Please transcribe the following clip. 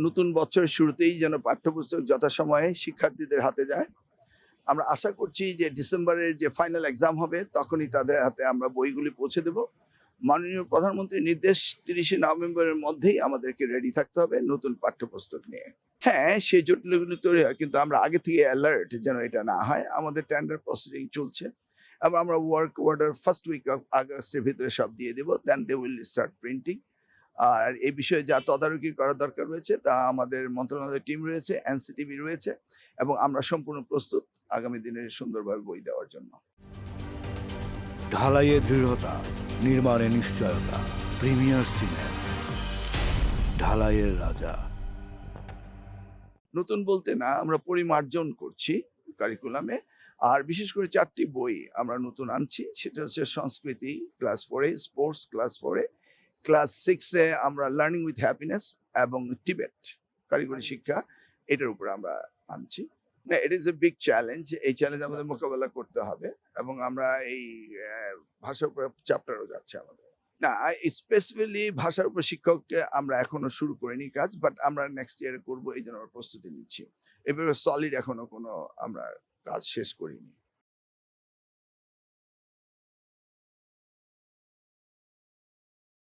নতুন বছরের শুরুতেই যেন পাঠ্যপুস্তক যথাসময়ে শিক্ষার্থীদের হাতে যায়। আমরা আশা করছি যে ডিসেম্বরের যে ফাইনাল এক্সাম হবে তখনই তাদের হাতে আমরা বইগুলি পৌঁছে দেব। মাননীয় প্রধানমন্ত্রীর নির্দেশ ৩০শে নভেম্বরের মধ্যেই আমাদেরকে রেডি থাকতে হবে নতুন পাঠ্যপুস্তক নিয়ে। হ্যাঁ, সেই জটিলগুলো তৈরি হয়, কিন্তু আমরা আগে থেকে অ্যালার্ট যেন এটা না হয়। আমাদের টেন্ডার প্রসিডিং চলছে এবং আমরা work order first week of আগস্টের ভিতরে সব দিয়ে দেব। Then they will start printing. আর এই বিষয়ে যা তদারকি করার দরকার রয়েছে তা আমাদের মন্ত্রণালয়ের টিম রয়েছে, এনসিটিভি রয়েছে এবং আমরা সম্পূর্ণ প্রস্তুত আগামী দিনে সুন্দরভাবে বই দেওয়ার জন্য। ঢালাইয়ে দৃঢ়তা, নির্মাণে নিশ্চয়তা। প্রিমিয়ার সিমেন্ট, ঢালাইয়ের রাজা। নতুন বলতে না, আমরা পরিমার্জন করছি কারিকুলামে। আর বিশেষ করে 4টি বই আমরা নতুন আনছি। সেটা হচ্ছে সংস্কৃতি ক্লাস 4-এ, স্পোর্টস ক্লাস 4-এ, ক্লাস 6-এ আমরা লার্নিং উইথ হ্যাপিনেস এবং টিবেট কারিগরি শিক্ষা, এটার উপরে আমরা আনছি। না, it is a big challenge. এই চ্যালেঞ্জ আমাদের মোকাবেলা করতে হবে এবং আমরা এই ভাষার উপরে চ্যাপ্টারও যাচ্ছে আমাদের। না, স্পেসিফিকলি ভাষার উপর শিক্ষককে আমরা এখনো শুরু করিনি কাজ, বাট আমরা নেক্সট ইয়ারে করবো, এই জন্য আমরা প্রস্তুতি নিচ্ছি। এভাবে সলিড এখনো কোনো আমরা কাজ শেষ করিনি।